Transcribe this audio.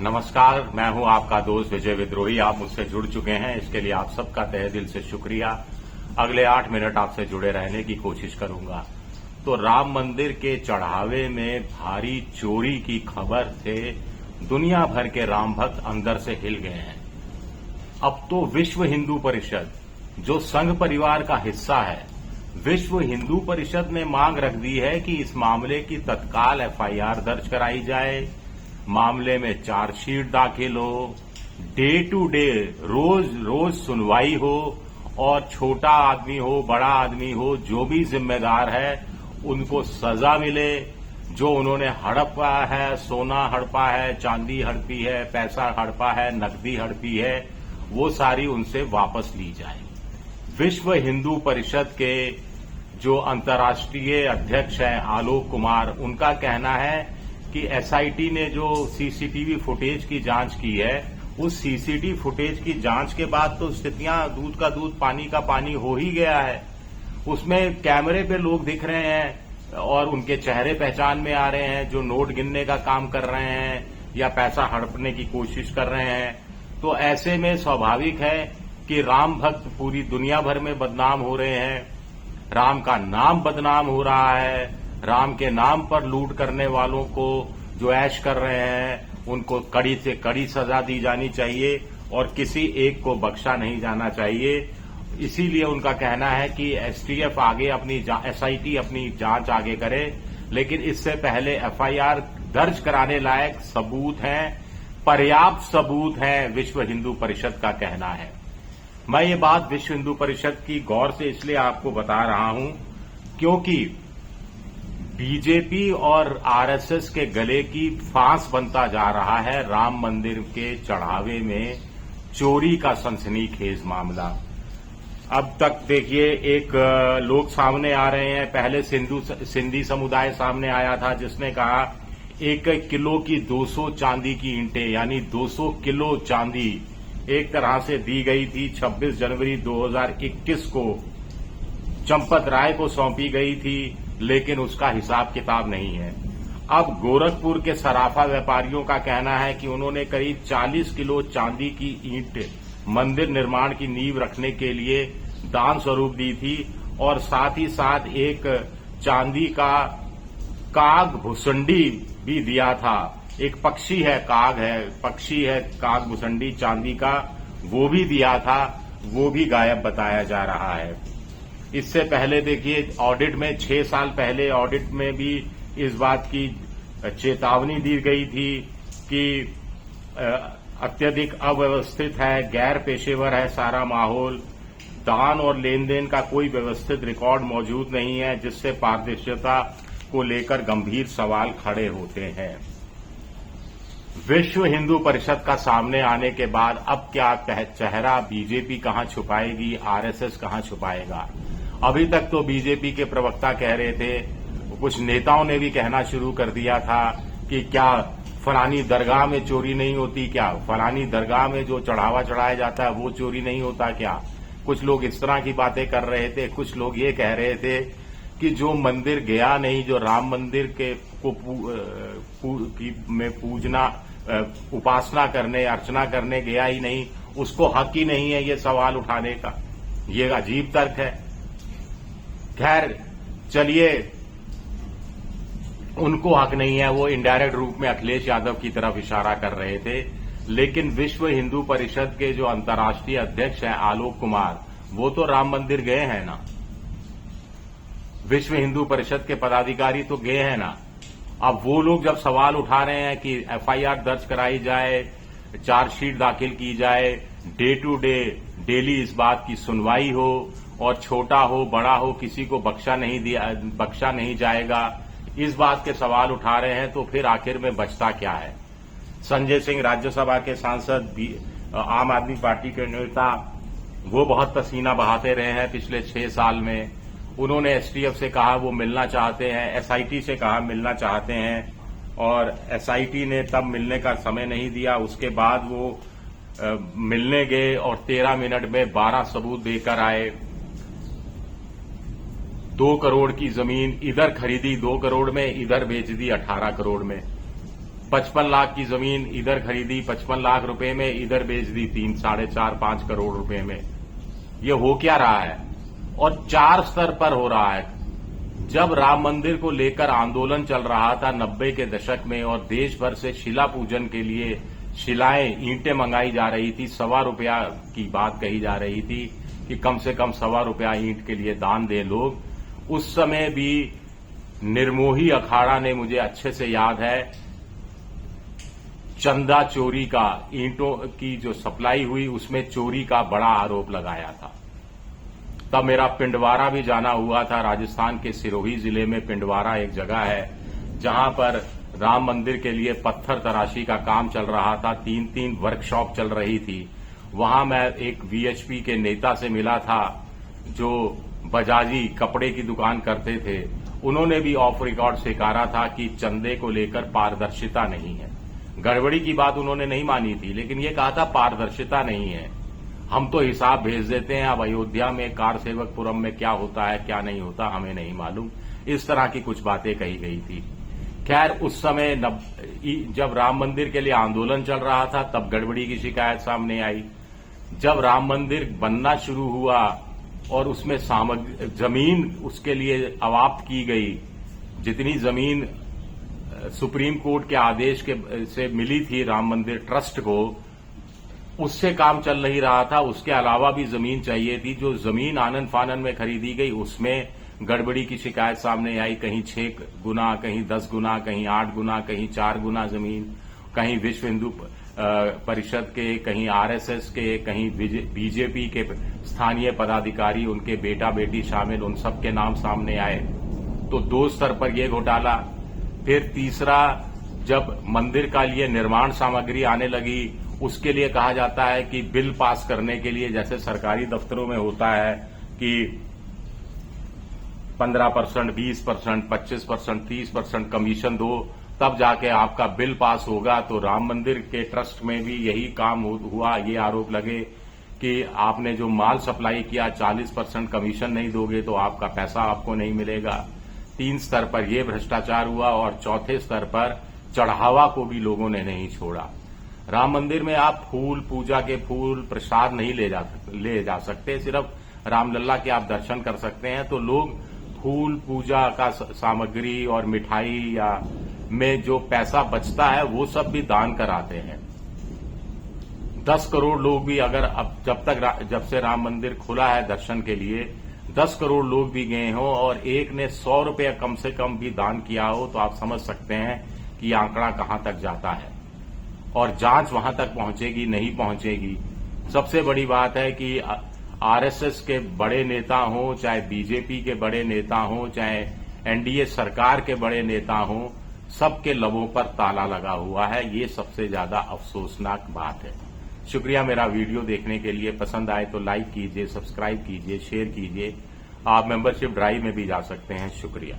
नमस्कार, मैं हूं आपका दोस्त विजय विद्रोही। आप मुझसे जुड़ चुके हैं, इसके लिए आप सबका तहे दिल से शुक्रिया। अगले 8 मिनट आपसे जुड़े रहने की कोशिश करूंगा। तो राम मंदिर के चढ़ावे में भारी चोरी की खबर से दुनिया भर के राम भक्त अंदर से हिल गए हैं। अब तो विश्व हिंदू परिषद, जो संघ परिवार का हिस्सा है, विश्व हिंदू परिषद ने मांग रख दी है कि इस मामले की तत्काल एफआईआर दर्ज कराई जाए, मामले में चार्जशीट दाखिल हो, डे टू डे रोज रोज सुनवाई हो और छोटा आदमी हो बड़ा आदमी हो, जो भी जिम्मेदार है उनको सजा मिले। जो उन्होंने हड़पा है, सोना हड़पा है, चांदी हड़पी है, पैसा हड़पा है, नकदी हड़पी है, वो सारी उनसे वापस ली जाए। विश्व हिंदू परिषद के जो अंतर्राष्ट्रीय अध्यक्ष हैं आलोक कुमार, उनका कहना है कि एसआईटी ने जो सीसीटीवी फुटेज की जांच की है, उस सीसीटीवी फुटेज की जांच के बाद तो स्थितियां दूध का दूध पानी का पानी हो ही गया है। उसमें कैमरे पे लोग दिख रहे हैं और उनके चेहरे पहचान में आ रहे हैं, जो नोट गिनने का काम कर रहे हैं या पैसा हड़पने की कोशिश कर रहे हैं। तो ऐसे में स्वाभाविक है कि राम भक्त पूरी दुनिया भर में बदनाम हो रहे हैं, राम का नाम बदनाम हो रहा है। राम के नाम पर लूट करने वालों को जो ऐश कर रहे हैं, उनको कड़ी से कड़ी सजा दी जानी चाहिए और किसी एक को बख्शा नहीं जाना चाहिए। इसीलिए उनका कहना है कि एसटीएफ आगे एसआईटी अपनी जांच आगे करे, लेकिन इससे पहले एफआईआर दर्ज कराने लायक सबूत हैं, पर्याप्त सबूत हैं, विश्व हिंदू परिषद का कहना है। मैं ये बात विश्व हिंदू परिषद की गौर से इसलिए आपको बता रहा हूं क्योंकि बीजेपी और आरएसएस के गले की फांस बनता जा रहा है राम मंदिर के चढ़ावे में चोरी का सनसनीखेज मामला। अब तक देखिए एक लोग सामने आ रहे हैं। पहले सिंधी समुदाय सामने आया था, जिसने कहा 1 किलो की 200 चांदी की ईंटें, यानी 200 किलो चांदी एक तरह से दी गई थी। 26 जनवरी 2021 को चंपत राय को सौंपी गई थी, लेकिन उसका हिसाब किताब नहीं है। अब गोरखपुर के सराफा व्यापारियों का कहना है कि उन्होंने करीब 40 किलो चांदी की ईंट मंदिर निर्माण की नींव रखने के लिए दान स्वरूप दी थी और साथ ही साथ एक चांदी का काग भुसंडी भी दिया था। एक पक्षी है, काग है, पक्षी है काग भुसंडी चांदी का, वो भी दिया था, वो भी गायब बताया जा रहा है। इससे पहले देखिए ऑडिट में 6 साल पहले ऑडिट में भी इस बात की चेतावनी दी गई थी कि अत्यधिक अव्यवस्थित है, गैर पेशेवर है सारा माहौल, दान और लेन देन का कोई व्यवस्थित रिकॉर्ड मौजूद नहीं है, जिससे पारदर्शिता को लेकर गंभीर सवाल खड़े होते हैं। विश्व हिंदू परिषद का सामने आने के बाद अब क्या चेहरा बीजेपी कहां छुपाएगी, आरएसएस कहां छुपाएगा? अभी तक तो बीजेपी के प्रवक्ता कह रहे थे, कुछ नेताओं ने भी कहना शुरू कर दिया था कि क्या फलानी दरगाह में चोरी नहीं होती, क्या फलानी दरगाह में जो चढ़ावा चढ़ाया जाता है वो चोरी नहीं होता क्या? कुछ लोग इस तरह की बातें कर रहे थे। कुछ लोग ये कह रहे थे कि जो मंदिर गया नहीं, जो राम मंदिर के में पूजना उपासना करने अर्चना करने गया ही नहीं, उसको हक ही नहीं है ये सवाल उठाने का। ये अजीब तर्क है। खैर चलिए, उनको हक नहीं है, वो इनडायरेक्ट रूप में अखिलेश यादव की तरफ इशारा कर रहे थे। लेकिन विश्व हिंदू परिषद के जो अंतर्राष्ट्रीय अध्यक्ष हैं आलोक कुमार, वो तो राम मंदिर गए हैं ना। विश्व हिंदू परिषद के पदाधिकारी तो गए हैं ना। अब वो लोग जब सवाल उठा रहे हैं कि एफआईआर दर्ज कराई जाए, चार्जशीट दाखिल की जाए, डे टू डे डेली इस बात की सुनवाई हो और छोटा हो बड़ा हो किसी को बख्शा नहीं जाएगा, इस बात के सवाल उठा रहे हैं, तो फिर आखिर में बचता क्या है? संजय सिंह राज्यसभा के सांसद, आम आदमी पार्टी के नेता, वो बहुत पसीना बहाते रहे हैं पिछले 6 साल में। उन्होंने एसटीएफ से कहा वो मिलना चाहते हैं, एसआईटी से कहा मिलना चाहते हैं, और एसआईटी ने तब मिलने का समय नहीं दिया। उसके बाद वो मिलने गए और 13 मिनट में 12 सबूत देकर आए। 2 करोड़ की जमीन इधर खरीदी 2 करोड़ में, इधर बेच दी 18 करोड़ में। 55 लाख की जमीन इधर खरीदी, 55 लाख रुपए में इधर बेच दी 3, 4.5, 5 करोड़ रुपए में। ये हो क्या रहा है? और 4 स्तर पर हो रहा है। जब राम मंदिर को लेकर आंदोलन चल रहा था 90 के दशक में और देश भर से शिला पूजन के लिए शिलाएं, ईंटें मंगाई जा रही थी, ₹1.25 की बात कही जा रही थी कि कम से कम ₹1.25 ईंट के लिए दान दें लोग। उस समय भी निर्मोही अखाड़ा ने, मुझे अच्छे से याद है, चंदा चोरी का, ईंटों की जो सप्लाई हुई उसमें चोरी का बड़ा आरोप लगाया था। तब मेरा पिंडवारा भी जाना हुआ था। राजस्थान के सिरोही जिले में पिंडवारा एक जगह है जहां पर राम मंदिर के लिए पत्थर तराशी का काम चल रहा था। 3 वर्कशॉप चल रही थी। वहां मैं एक वीएचपी के नेता से मिला था जो बजाजी कपड़े की दुकान करते थे। उन्होंने भी ऑफ रिकॉर्ड स्वीकारा था कि चंदे को लेकर पारदर्शिता नहीं है। गड़बड़ी की बात उन्होंने नहीं मानी थी, लेकिन ये कहा था पारदर्शिता नहीं है, हम तो हिसाब भेज देते हैं। अब अयोध्या में कार सेवकपुरम में क्या होता है क्या नहीं होता हमें नहीं मालूम। इस तरह की कुछ बातें कही गई थी। खैर, उस समय जब राम मंदिर के लिए आंदोलन चल रहा था तब गड़बड़ी की शिकायत सामने आई। जब राम मंदिर बनना शुरू हुआ और उसमें जमीन उसके लिए अवाप्त की गई, जितनी जमीन सुप्रीम कोर्ट के आदेश से मिली थी राम मंदिर ट्रस्ट को, उससे काम चल नहीं रहा था। उसके अलावा भी जमीन चाहिए थी। जो जमीन आनन फानन में खरीदी गई उसमें गड़बड़ी की शिकायत सामने आई। कहीं 6 गुना, कहीं 10 गुना, कहीं 8 गुना, कहीं 4 गुना जमीन, कहीं विश्व हिंदू परिषद के, कहीं आरएसएस के, कहीं बीजेपी के स्थानीय पदाधिकारी, उनके बेटा बेटी शामिल, उन सब के नाम सामने आए। तो 2 स्तर पर यह घोटाला। फिर तीसरा, जब मंदिर का लिए निर्माण सामग्री आने लगी, उसके लिए कहा जाता है कि बिल पास करने के लिए, जैसे सरकारी दफ्तरों में होता है कि 15%, 20%, 25%, 30% कमीशन दो, तब जाके आपका बिल पास होगा। तो राम मंदिर के ट्रस्ट में भी यही काम हुआ। ये आरोप लगे कि आपने जो माल सप्लाई किया 40% कमीशन नहीं दोगे तो आपका पैसा आपको नहीं मिलेगा। 3 स्तर पर यह भ्रष्टाचार हुआ और चौथे स्तर पर चढ़ावा को भी लोगों ने नहीं छोड़ा। राम मंदिर में आप फूल, पूजा के फूल, प्रसाद नहीं ले जा सकते। सिर्फ रामलला के आप दर्शन कर सकते हैं। तो लोग फूल, पूजा का सामग्री और मिठाई या में जो पैसा बचता है वो सब भी दान कराते हैं। 10 करोड़ लोग भी, अगर अब जब से राम मंदिर खुला है दर्शन के लिए, 10 करोड़ लोग भी गए हों और एक ने 100 रुपया कम से कम भी दान किया हो, तो आप समझ सकते हैं कि ये आंकड़ा कहां तक जाता है और जांच वहां तक पहुंचेगी नहीं पहुंचेगी। सबसे बड़ी बात है कि आरएसएस के बड़े नेता हों, चाहे बीजेपी के बड़े नेता हों, चाहे एनडीए सरकार के बड़े नेता हों, सबके लबों पर ताला लगा हुआ है। ये सबसे ज्यादा अफसोसनाक बात है। शुक्रिया मेरा वीडियो देखने के लिए। पसंद आए तो लाइक कीजिए, सब्सक्राइब कीजिए, शेयर कीजिए। आप मेंबरशिप ड्राइव में भी जा सकते हैं। शुक्रिया।